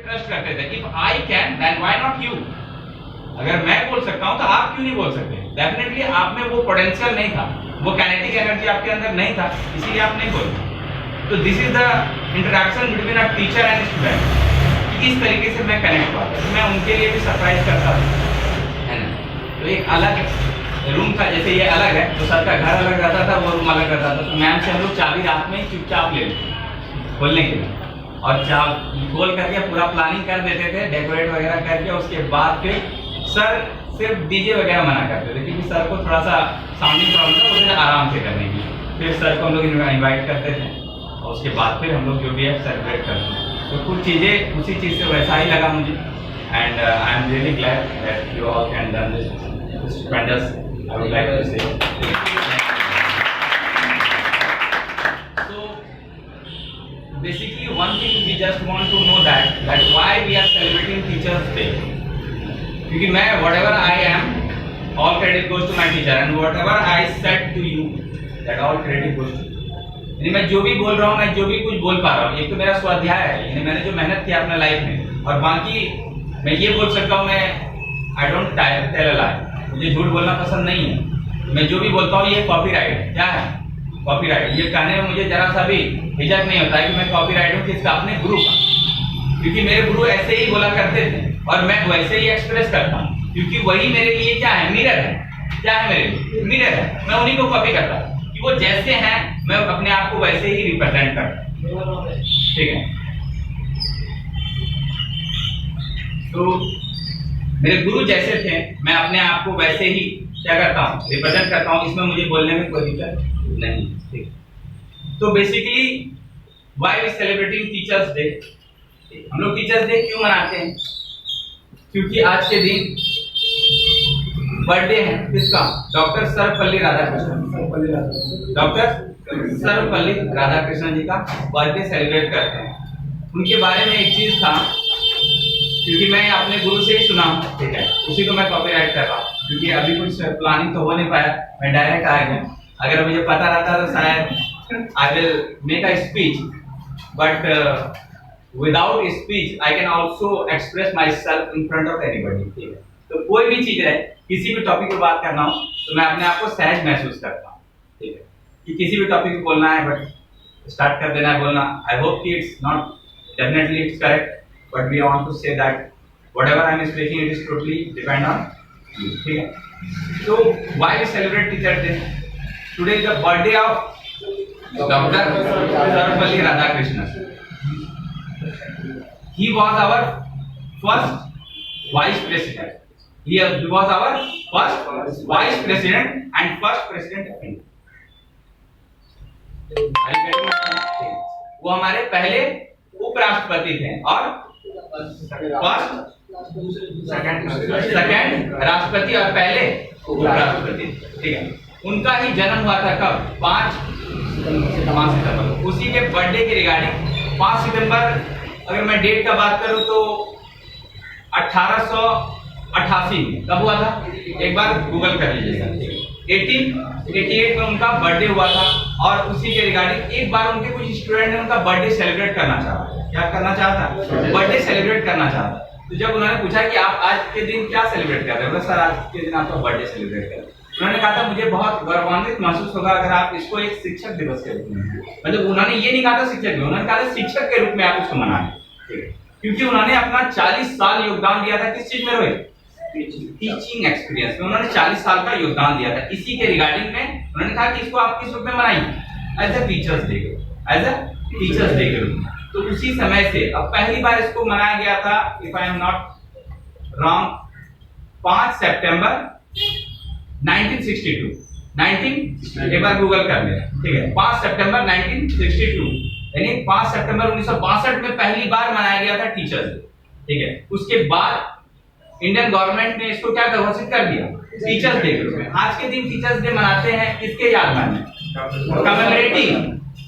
Trust करते थे if I can then why not you. अगर मैं बोल सकता हूं तो आप क्यों नहीं बोल सकते? डेफिनेटली आप में वो पोटेंशियल नहीं था, वो काइनेटिक एनर्जी आपके अंदर नहीं था, इसीलिए आप नहीं बोलते। तो this is the interaction between a teacher and student. इस तरीके से मैं कनेक्ट हुआ था, मैं उनके लिए भी सरप्राइज करता था, है ना। तो एक अलग रूम था, जैसे ये अलग है तो सर का घर अलग रहता था, वो रूम अलग रहता था। तो मैम से हम लोग चाबी रात में ही चुपचाप ले लेते खोलने के लिए, और खोल करके पूरा प्लानिंग कर देते थे, डेकोरेट वगैरह करके। उसके बाद फिर सर सिर्फ डीजे वगैरह मना करते थे, क्योंकि सर को थोड़ा सा साउंडिंग प्रॉब्लम था, उसे आराम से करने की। फिर सर को हम लोग इन्वाइट करते थे, और उसके बाद फिर हम लोग जो भी है सेलिब्रेट करते हैं। तो कुछ चीज़ें उसी चीज़ से वैसा ही लगा मुझे, and I am really glad that you all can done this stupendous. I would like to say basically one thing we just want to know that why we are celebrating Teachers Day. क्योंकि मैं whatever I am, all credit goes to my teacher, and whatever I said to you, that all credit goes to you. यानी मैं जो भी बोल रहा हूँ, मैं जो भी कुछ बोल पा रहा हूँ, एक तो मेरा स्वाध्याय है, यानी मैंने जो मेहनत किया अपने लाइफ में, और बाकी मैं ये बोल सकता हूँ, मैं I don't tell a lie, मुझे झूठ बोलना पसंद नहीं है। मैं जो भी बोलता हूँ ये कॉपीराइट क्या है, कॉपीराइट। ये कहने में मुझे जरा सा भी हिचक नहीं होता है कि मैं कॉपीराइट हूँ किसका, अपने गुरु का, क्योंकि मेरे गुरु ऐसे ही बोला करते थे और मैं वैसे ही एक्सप्रेस करता हूँ, क्योंकि वही मेरे लिए क्या है, मिरर है। क्या है मेरे लिए? मिरर है। मैं उन्हीं को कॉपी करता हूँ कि वो जैसे हैं मैं अपने आप को वैसे ही रिप्रेजेंट करता हूँ, ठीक है। तो मेरे गुरु जैसे थे, मैं अपने आप को वैसे ही क्या करता हूँ, रिप्रेजेंट करता हूँ। इसमें मुझे बोलने में कोई दिक्कत नहीं, ठीक। तो basically why we celebrating teachers day. हम लोग टीचर्स डे क्यों मनाते हैं? क्योंकि आज के दिन बर्थडे है किसका? डॉक्टर सर्वपल्ली राधाकृष्णन। डॉक्टर सर्वपल्ली राधाकृष्णन जी का बर्थडे सेलिब्रेट करते हैं। उनके बारे में एक चीज था, क्योंकि मैं अपने गुरु से ही सुना, ठीक है, उसी को मैं कॉपीराइट कर रहा हूँ, क्योंकि अभी कुछ प्लानिंग तो हो नहीं पाया, मैं डायरेक्ट आ गया। अगर मुझे पता रहता तो शायद I will make a speech, but without speech I can also express my self in front of anybody, ठीक है। तो कोई भी चीज है, किसी भी टॉपिक पे बात करना हो तो मैं अपने आप को सहज महसूस करता हूँ, ठीक है, कि किसी भी टॉपिक पे बोलना है, बट स्टार्ट कर देना है बोलना। आई होप कि it's not definitely it's correct, but we want to say that whatever I am speaking, it is totally depend on you, ठीक है। So why we celebrate Teachers Day? Today is the birthday of Dr. Sarvapalli Radhakrishnan. He was our first vice president. He was our first vice president and first president of India. वो हमारे पहले उपराष्ट्रपति थे और second राष्ट्रपति और पहले उपराष्ट्रपति, ठीक है। उनका ही जन्म हुआ था कब? 5 सितंबर। उसी के बर्थडे के रिगार्डिंग 5 सितंबर, अगर मैं डेट का बात करूं तो 1888 कब हुआ था? एक बार गूगल कर लीजिएगा। 1888 में उनका बर्थडे हुआ था, और उसी के रिगार्डिंग एक बार उनके कुछ स्टूडेंट ने उनका बर्थडे सेलिब्रेट करना चाहा। क्या करना चाहता? बर्थडे सेलिब्रेट करना चाहता। तो जब उन्होंने पूछा कि आप आज के दिन क्या सेलिब्रेट कर रहे हो, सर आज के दिन आपका बर्थडे सेलिब्रेट कर रहे हैं, उन्होंने कहा था मुझे बहुत गौरवान्वित महसूस होगा अगर आप इसको एक शिक्षक दिवस के रूप में, मतलब उन्होंने ये नहीं कहा था शिक्षक में, उन्होंने कहा था शिक्षक के रूप में आप इसको मनाएं, ठीक है। क्योंकि उन्होंने अपना 40 साल योगदान दिया था किस चीज में? रोहित, टीचिंग एक्सपीरियंस में उन्होंने 40 साल का योगदान दिया था। इसी के रिगार्डिंग में उन्होंने कहा कि इसको आप किस रूप में मनाइए? As a teachers day, as a teachers day के रूप में। तो उसी समय से अब पहली बार इसको मनाया गया था, if I am not wrong, 5 सितंबर 1962। एक बार गूगल कर लेना, ठीक है। 5 सितंबर 1962, यानी 5 सितंबर 1962 में पहली बार मनाया गया था टीचर्स डे, ठीक है। उसके बाद इंडियन गवर्नमेंट ने इसको क्या घोषित कर दिया? टीचर्स डे के रूप में। आज के दिन टीचर्स डे मनाते हैं किसके याद में?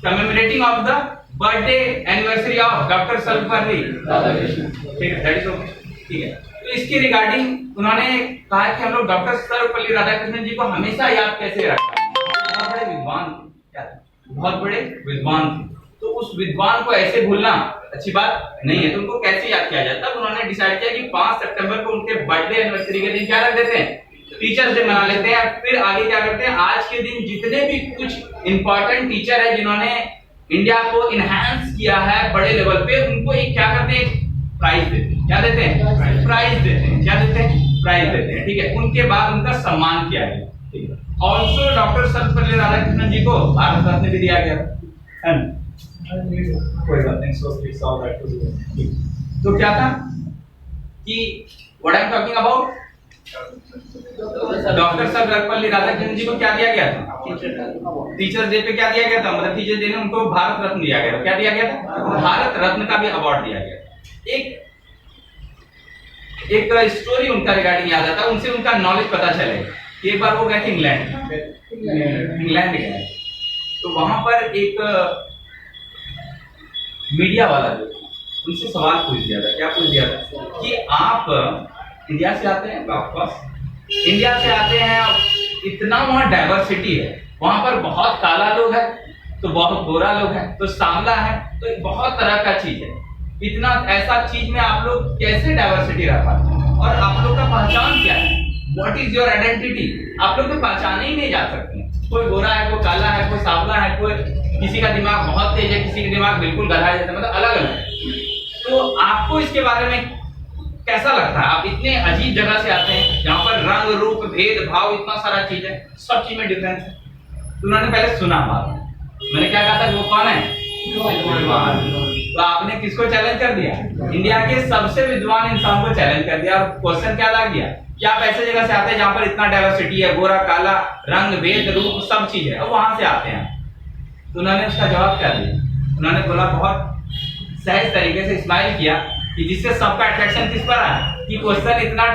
Commemorating of the birthday anniversary of doctor Sarvepalli Radhakrishnan, ठीक है, दैट इज ओके, ठीक है। तो इसके रिगार्डिंग उन्होंने कहा कि हम लोग डॉक्टर सर्वपल्ली राधाकृष्णन जी को हमेशा याद कैसे रखें। बहुत बड़े विद्वान थे, क्या थे? बहुत बड़े विद्वान थे। तो उस विद्वान को ऐसे भूलना अच्छी बात नहीं है। तो उनको कैसे याद किया जाए? तब उन्होंने डिसाइड किया कि 5 सितंबर को उनके बर्थडे एनिवर्सरी के दिन क्या रख देते हैं, टीचर्स डे मना लेते हैं। फिर आगे क्या करते हैं, आज के दिन जितने भी कुछ इंपॉर्टेंट टीचर है जिन्होंने इंडिया को इनहैंस किया है बड़े लेवल पे, उनको एक क्या करते हैं, प्राइज देते हैं। क्या देते हैं? प्राइज देते हैं। क्या देते हैं? प्राइज देते हैं। ठीक है, उनके बाद उनका सम्मान किया गया। ठीक है, ऑल्सो डॉक्टर सर्वपल्ली राधाकृष्णन जी को भारत रत्न भी दिया गया है। कोई बात नहीं, so please solve that too. तो क्या था कि what I am talking about, doctor Sarvepalli Radhakrishnan ji को क्या दिया गया था? टीचर्स डे पे क्या दिया गया था, मतलब टीचर्स डे ने उनको भारत रत्न दिया गया था। क्या दिया गया था? भारत रत्न का भी अवार्ड दिया गया। एक स्टोरी उनका रिगार्डिंग याद आता है, उनसे उनका नॉलेज पता चले कि एक बार वो गए थे इंग्लैंड गए, तो वहां पर एक मीडिया वाला जो उनसे सवाल पूछ दिया था। क्या पूछ दिया था कि आप इंडिया से आते हैं, ऑफकोर्स इंडिया से आते हैं, और इतना वहाँ डाइवर्सिटी है, वहां पर बहुत काला लोग है, तो बहुत गोरा लोग है, तो सांवला है, तो बहुत तरह का चीज है। इतना ऐसा चीज में आप लोग कैसे डाइवर्सिटी रह पाते हैं? और आप लोग का पहचान क्या है? What is your identity? आप लोग तो पहचाने ही नहीं जा सकते। कोई गोरा है, कोई काला है, कोई सांवला है, कोई किसी का दिमाग बहुत तेज है, किसी का दिमाग बिल्कुल गधा है, मतलब अलग अलग। तो आपको इसके बारे में कैसा लगता है? आप इतने अजीब जगह से आते हैं जहाँ पर रंग रूप भेद भाव इतना सारा चीज है, सब चीज में डिफरेंस है। तो उन्होंने पहले सुना बात, मैंने क्या कहा था, वो कौन है? तो आपने किसको चैलेंज कर दिया? इंडिया के सबसे विद्वान इंसान को चैलेंज कर दिया। और क्वेश्चन क्या लग गया कि आप ऐसे जगह से आते हैं जहां पर इतना डाइवर्सिटी है, गोरा काला रंग भेद रूप सब चीज है, और वहां से आते हैं। तो उन्होंने उसका जवाब क्या दिया? उन्होंने बोला, बहुत सहज तरीके से स्माइल किया कि जिससे सबका अट्रैक्शन किस पर आया, कि क्वेश्चन इतना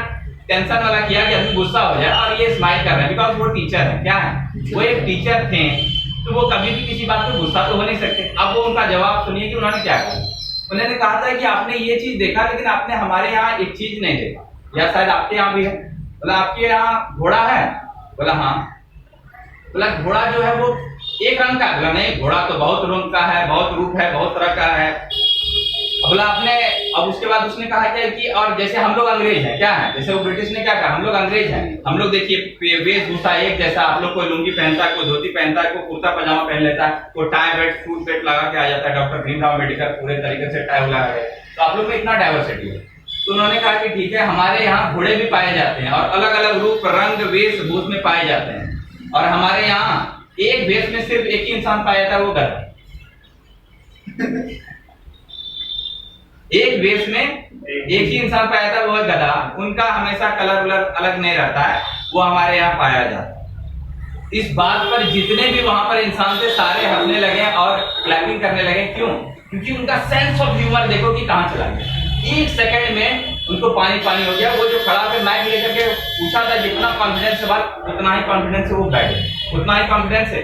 टेंशन वाला किया कि आदमी गुस्सा हो जाए, और ये स्माइल कर रहे हैं बिकॉज वो टीचर है। क्या है? वो एक टीचर थे, तो वो कभी भी किसी बात पे गुस्सा तो हो नहीं सकते। अब वो उनका जवाब सुनिए कि उन्होंने क्या कहा। उन्होंने कहा था कि आपने ये चीज देखा, लेकिन आपने हमारे यहाँ एक चीज नहीं देखा, या शायद आपके यहाँ भी है। बोला, आपके यहाँ घोड़ा है? बोला हाँ। बोला, घोड़ा जो है वो एक रंग का है? बोला नहीं, घोड़ा तो बहुत रंग का है, बहुत रूप है, बहुत तरह का है। बोला आपने, अब उसके बाद उसने कहा क्या कि और जैसे हम लोग अंग्रेज हैं, क्या है, जैसे वो ब्रिटिश ने क्या कहा, हम लोग अंग्रेज हैं, हम लोग देखिए वेशभूषा एक जैसा, आप लोग कोई लुंगी पहनता है, कोई धोती पहनता है, कोई कुर्ता पजामा पहन लेता है, कोई टाई बेल्ट सूट बेल्ट लगा के आ जाता है, डॉक्टर भीमराव अम्बेडकर पूरे तरीके से टाई लगा है, तो आप लोग में इतना डाइवर्सिटी है। तो उन्होंने कहा कि ठीक है, हमारे यहाँ घोड़े भी पाए जाते हैं और अलग अलग रूप रंग वेशभूष में पाए जाते हैं, और हमारे यहाँ एक वेश में सिर्फ एक ही इंसान पाया जाता है, वो गधा। एक वेश में एक ही इंसान पाया था, वो है गधा। उनका हमेशा कलर वलर अलग नहीं रहता है, वो हमारे यहाँ पाया जाता है। इस बात पर जितने भी वहां पर इंसान थे सारे हंसने लगे और क्लैपिंग करने लगे। क्यों? क्योंकि उनका सेंस ऑफ ह्यूमर देखो कि कहां चला गया। एक सेकंड में उनको पानी पानी हो गया। वो जो खड़ा होकर माइक लेकर के पूछा था, जितना कॉन्फिडेंस सवाल उतना ही कॉन्फिडेंस से वो बैठ गए, उतना ही कॉन्फिडेंस से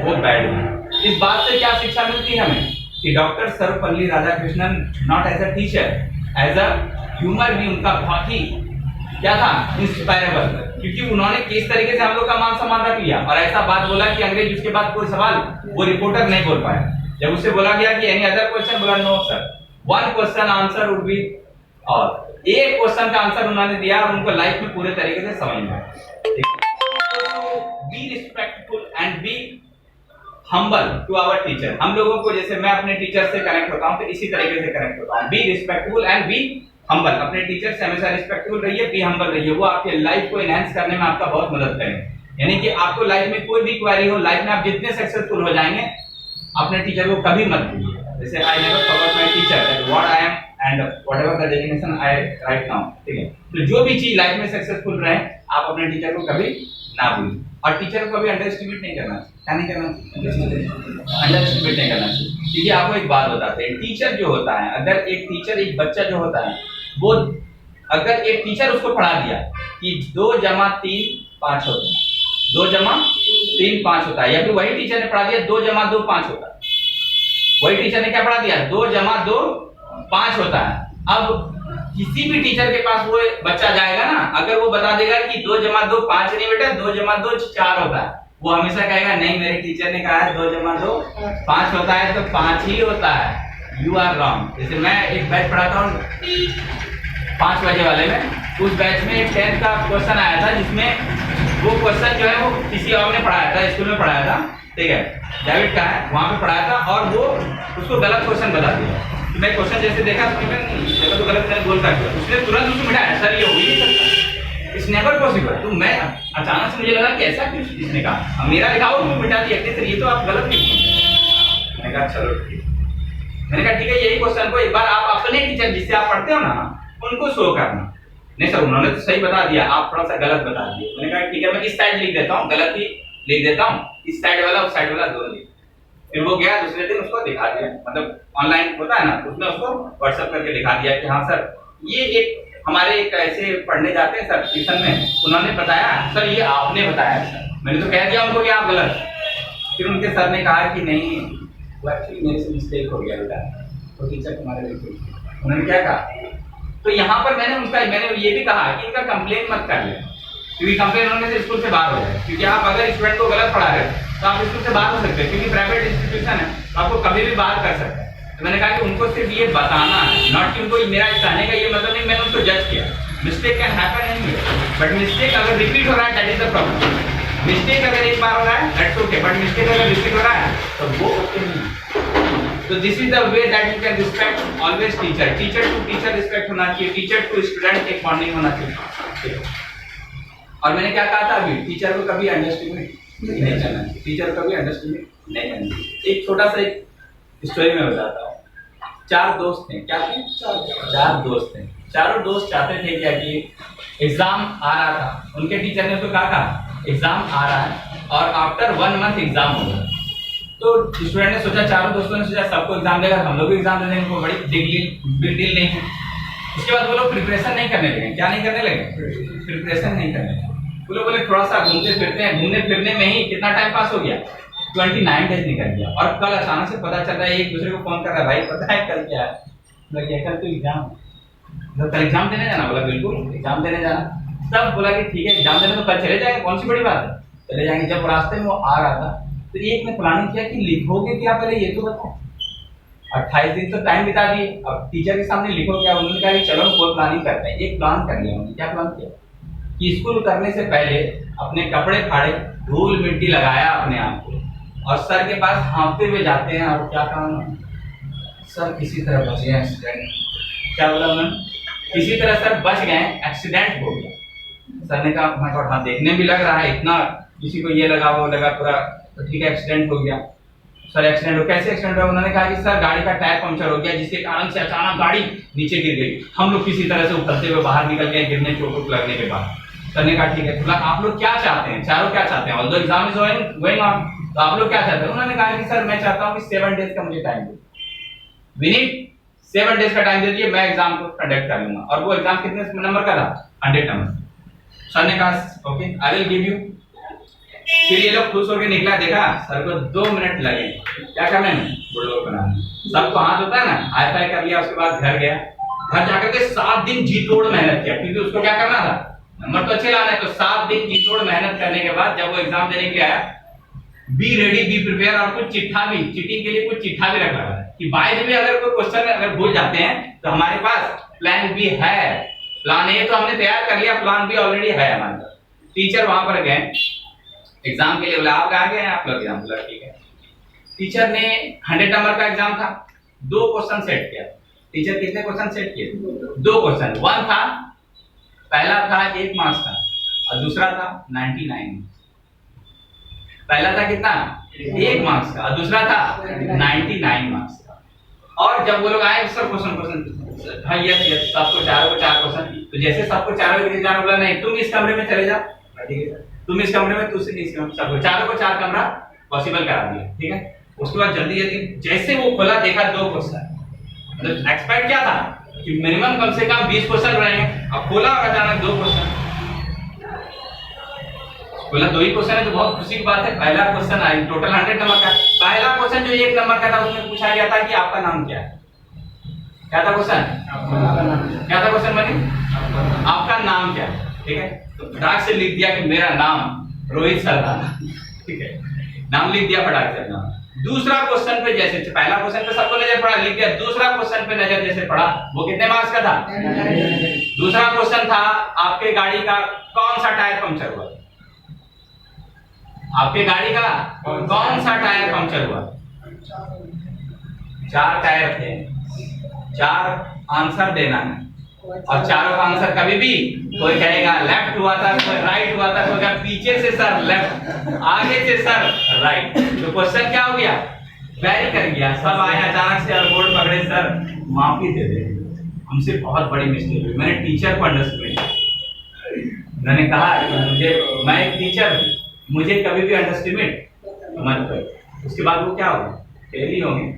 वो बैठ गए। इस बात से क्या शिक्षा मिलती है हमें कि doctor Sarvepalli Radhakrishnan not as a teacher, as a humour भी उनका बहुत ही क्या था, इंस्पायरेबल, क्योंकि उन्होंने किस तरीके से हम लोग का मान सम्मान रख लिया और ऐसा बात बोला कि अंग्रेज उसके बाद कोई सवाल वो रिपोर्टर नहीं बोल पाया। जब उससे बोला गया कि एनी अदर क्वेश्चन, बोला no sir, one question answer would be, और एक क्वेश्चन का आंसर उन्होंने दिया और उनको लाइफ में पूरे तरीके से समझ में आया। Be respectful and be humble to our teacher. हम लोगों को, जैसे मैं अपने टीचर से कनेक्ट होता हूं तो इसी तरीके से कनेक्ट होता हूं। B respectful and be humble. अपने टीचर से हमेशा रिस्पेक्टफुल रहिए, बी हम्बल रहिए। वो आपके लाइफ को एनहांस करने में आपका बहुत मदद करेंगे। यानी कि आपको लाइफ में कोई भी क्वेरी हो, लाइफ में आप जितने सक्सेसफुल हो जाएंगे, अपने टीचर को कभी मत भूलिए। जैसे I never forgot my teacher that what I M and whatever the definition I right now. ठीक है, तो जो भी चीज लाइफ में सक्सेसफुल रहे, आप अपने टीचर को कभी ना भूलिए। और टीचर को कभी अंडर एस्टिमेट नहीं करना चाहिए। क्या नहीं करना चाहिए? अंडर एस्टिमेट नहीं करना चाहिए। क्योंकि आपको एक बात बताते हैं, टीचर जो होता है, अगर एक टीचर, एक बच्चा जो होता है, वो अगर एक टीचर उसको पढ़ा दिया कि 2 जमा 3 5 होता है, 2 जमा 3 5 होता है, या फिर वही टीचर ने पढ़ा दिया 2 जमा 2 5 होता है, वही टीचर ने क्या पढ़ा दिया 2 जमा 2 5 होता है। अब किसी भी टीचर के पास वो बच्चा जाएगा ना, अगर वो बता देगा कि 2 जमा 2 5 नहीं बेटा, 2 जमा 2 4 होता है, वो हमेशा कहेगा नहीं मेरे टीचर ने कहा है 2 जमा 2 5 होता है, तो 5 ही होता है। You are wrong. जैसे मैं एक बैच पढ़ाता हूँ 5 बजे वाले में, उस बैच में एक 10th का क्वेश्चन आया था, जिसमें वो क्वेश्चन जो है वो किसी और ने पढ़ाया था, स्कूल में पढ़ाया था, ठीक है, डेविड का है, वहाँ पे पढ़ाया था, और वो उसको गलत क्वेश्चन बता दिया। तो मैं क्वेश्चन जैसे देखा तो मैं तो गलत मैंने बोल सकता, उसने तुरंत उसको मिटाया, सर ये हो ही नहीं सकता, इट्स नेवर पॉसिबल। तो मैं अचानक से मुझे लगा कि ऐसा क्यों इसने कहा, मेरा लिखा हो वो मिटा दिया, सर ये तो आप गलत लिख दिए। मैंने कहा चलो ठीक है, मैंने कहा ठीक है, यही क्वेश्चन को एक बार आप अपने टीचर जिससे आप पढ़ते हो ना उनको शो करना। नहीं सर उन्होंने तो सही बता दिया, आप थोड़ा सा गलत बता दिए। मैंने कहा ठीक है, मैं इस साइड लिख देता हूँ, गलत ही लिख देता हूँ, इस साइड वाला उस साइड वाला दोनों लिख। फिर वो गया दूसरे दिन उसको दिखा दिया, मतलब ऑनलाइन होता है ना, उसने उसको व्हाट्सएप करके दिखा दिया कि हाँ सर ये एक हमारे एक ऐसे पढ़ने जाते हैं सर ट्यूशन में, उन्होंने बताया सर ये आपने बताया सर। मैंने तो कह दिया उनको कि आप गलत। फिर उनके सर ने कहा कि नहीं वो एक्चुअली मेरे से मिस्टेक हो गया बेटा, तो टीचर तुम्हारे लिए। उन्होंने क्या कहा, तो यहाँ पर मैंने ये भी कहा कि इनका कंप्लेन मत कर ले, क्योंकि कंप्लेन होने से स्कूल से बाहर हो जाए। क्योंकि आप अगर स्टूडेंट को गलत पढ़ा रहे हो तो आप स्कूल से बाहर हो सकते हैं, क्योंकि प्राइवेट इंस्टीट्यूशन है, तो आपको कभी भी बात कर सकते हैं। तो मैंने कहा कि उनको सिर्फ ये बताना है, नॉट कि उनको मेरा कहने का ये मतलब नहीं मैंने उनको जज किया। Mistake can happen anywhere, but mistake अगर रिपीट हो रहा है that is the problem. Mistake अगर एक बार हो रहा है दैट्स ओके, बट मिस्टेक अगर रिपीट हो रहा है तो वो ओके नहीं। तो this is the way that you can respect always teacher, teacher to teacher respect होना चाहिए, टीचर टू स्टूडेंट एक बॉन्डिंग होना चाहिए। और मैंने क्या कहा था अभी, टीचर को कभी अंडरस्टैंडिंग नहीं करना चाहिए, टीचर को कभी अंडरस्टैंडिंग नहीं करना चाहिए। एक छोटा सा एक स्टोरी में बताता हूँ। 4 दोस्त थे, क्या थे? 4 दोस्त थे। चारों दोस्त चाहते थे क्या कि एग्जाम आ रहा था, उनके टीचर ने उसको कहा था एग्जाम आ रहा है और आफ्टर 1 मंथ एग्जाम होगा। तो स्टूडेंट ने सोचा, चारों दोस्तों ने सोचा सबको एग्जाम देगा, हम लोग भी एग्जाम दे देंगे, कोई बड़ी बिग डील नहीं है। उसके बाद वो लोग प्रिपरेशन नहीं करने लगे। क्या नहीं करने लगे? प्रिपरेशन नहीं करने लगे। वो लोग बोले थोड़ा सा घूमते फिरते हैं, घूमने फिरने में ही कितना टाइम पास हो गया, 29 डेज निकल गया। और कल अचानक से पता चल रहा है, एक दूसरे को फोन कर रहा है, भाई पता है कल क्या है? कल तो एग्जाम, कल एग्जाम देने जाना। बोला बिल्कुल एग्जाम देने जाना। सब बोला कि ठीक है एग्जाम देने तो कल चले जाएंगे, कौन सी बड़ी बात है, चले जाएंगे। जब रास्ते में वो आ रहा था तो एक ने प्लानिंग किया कि लिखोगे क्या पहले ये तो बताओ। 28 दिन तो टाइम बिता दिए, अब टीचर के सामने लिखो क्या? उन्होंने कहा कि चलो कोई प्लानिंग करते हैं। एक प्लान कर लिया उन्होंने। क्या प्लान किया कि स्कूल करने से पहले अपने कपड़े फाड़े, धूल मिट्टी लगाया अपने आप को, और सर के पास हाँफते हुए जाते हैं। और क्या कहा उन्होंने? सर किसी तरह बच गए एक्सीडेंट। क्या बोला उन्होंने? किसी तरह सर बच गए, एक्सीडेंट हो गया। सर ने कहा माय गॉड, हाँ देखने भी लग रहा है, इतना किसी को ये लगा वो लगा पूरा, तो ठीक है एक्सीडेंट हो गया। सर एक्सीडेंट हो, कैसे एक्सीडेंट हुआ? उन्होंने कहा कि सर गाड़ी का टायर पंक्चर हो गया, जिसके कारण से अचानक गाड़ी नीचे गिर गई, हम लोग किसी तरह से उतरते हुए बाहर निकल गए गिरने चोट लगने के बाद। सर ने कहा ठीक है, बोला आप लोग क्या चाहते हैं? चारों क्या चाहते हैं? Although exam is going on, तो आप लोग क्या चाहते हैं? उन्होंने कहा कि सर मैं चाहता हूँ कि 7 डेज का मुझे टाइम दो, वी नीड 7 डेज का टाइम दे दिए, मैं एग्जाम को कंडक्ट कर लूंगा। और वो एग्जाम कितने नंबर का था? 100 नंबर। सर ने कहा okay I will give you. फिर ये लोग खुश होकर निकला, देखा सर को 2 मिनट लगे क्या करने में, बुलडोग बनाने। सबको हाथ होता है ना, हाई फाई कर लिया। उसके बाद घर गया, घर जाकर के 7 दिन जी तोड़ मेहनत किया, क्योंकि उसको क्या करना था, नंबर तो अच्छे लाना है। तो 7 दिन जी तोड़ मेहनत करने के बाद जब वो एग्जाम देने के लिए आया, बी रेडी बी प्रिपेयर, और कुछ चिट्ठा भी, चीटिंग के लिए कुछ चिट्ठा भी रखा है कि बाय द वे अगर कोई क्वेश्चन अगर भूल जाते हैं तो हमारे पास प्लान बी है। प्लान ए तो हमने तैयार कर लिया, प्लान बी ऑलरेडी है हमारे पास। टीचर वहां पर गए एग्जाम के लिए, बोला आप कहाँ गए हैं? आप लोग एग्जाम। बोला ठीक है। टीचर ने 100 नंबर का एग्जाम था, 2 क्वेश्चन सेट किया। टीचर कितने क्वेश्चन सेट किए? 2 क्वेश्चन। 1 था, पहला था 1 मार्क्स का और दूसरा था 99। पहला था कितना? 1 मार्क्स का और दूसरा था 99 मार्क्स का। और जब वो लोग आए सब क्वेश्चन हाँ यस यस, सबको चारों को 4 क्वेश्चन। तो जैसे सबको चारों को एग्जाम, बोला नहीं तुम इस कमरे में चले जाओ, ठीक है तुम इस कमरे में, तुझसे इस कमरे, सबको चारों को 4 कमरा पॉसिबल करा दिया, ठीक है। उसके बाद जल्दी जल्दी जैसे वो खोला, देखा 2 क्वेश्चन। मतलब एक्सपेक्ट क्या था कि मिनिमम कम से कम 20 क्वेश्चन रहेंगे, अब खोला और अचानक 2 क्वेश्चन। बोला 2 ही क्वेश्चन है तो बहुत खुशी की बात है। पहला क्वेश्चन आई टोटल 100 नंबर का, पहला क्वेश्चन जो 1 नंबर का था उसमें पूछा गया था कि आपका नाम क्या है। क्या था क्वेश्चन? क्या था क्वेश्चन बनी? आपका नाम क्या है, ठीक है। तो फटाक से लिख दिया कि मेरा नाम रोहित सरदाना। ठीक है, नाम लिख दिया फटाक से नाम। दूसरा क्वेश्चन पे जैसे पहला क्वेश्चन पे सबको नजर पड़ा, लिख दिया। दूसरा क्वेश्चन पे नजर जैसे पड़ा, वो कितने मार्क्स का था? दूसरा क्वेश्चन था आपके गाड़ी का कौन सा टायर पंक्चर हुआ? आपके गाड़ी का कौन सा टायर पंक्चर हुआ? 4 टायर थे, 4 आंसर देना है और चारों का आंसर कभी भी कोई कहेगा लेफ्ट हुआ था, कोई राइट हुआ था, कोई कहेगा पीछे से सर लेफ्ट, आगे से सर राइट। तो क्वेश्चन क्या हो गया? वेरी कर गया। सब आए अचानक से और बोर्ड पकड़े, सर माफी दे दे, हमसे बहुत बड़ी मिस्टेक हुई। मैंने टीचर को अंडरस्टिमेट, मैंने कहा मैं एक टीचर हूँ, मुझे कभी भी अंडरस्टिमेट मत करो। उसके बाद वो क्या होगा? फेल ही होंगे।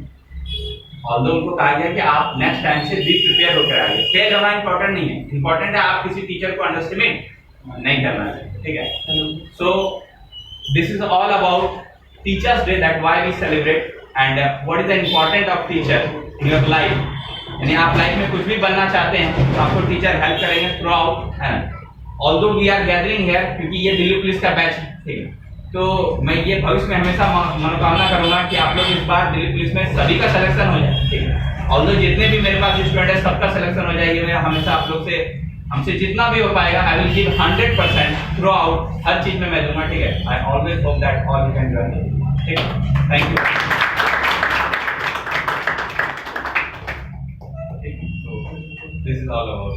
और उनको कहा गया कि आप नेक्स्ट टाइम से बी प्रिपेयर होकर आइए। फेल होना इंपॉर्टेंट नहीं है, इंपॉर्टेंट है आप किसी टीचर को अंडरस्टिमेट नहीं करना चाहिए, ठीक है। So this is all about teachers day, that why we celebrate and what is the important of teacher in your life. यानी आप लाइफ में कुछ भी बनना चाहते हैं तो आपको टीचर हेल्प करेंगे throughout. Although we are gathering here, क्योंकि ये दिल्ली पुलिस का बैच है, तो मैं ये भविष्य में हमेशा मनोकामना करूंगा कि आप लोग इस बार दिल्ली पुलिस में सभी का सिलेक्शन हो जाए, ठीक है। ऑल्दो जितने भी मेरे पास स्टूडेंट है सबका सिलेक्शन हो जाएगी। मैं हमेशा आप लोग से, हमसे जितना भी हो पाएगा, I will give 100% throughout, हर चीज में मैं दूंगा, ठीक है। I always hope that all you can join, ठीक है। Thank you. This is all about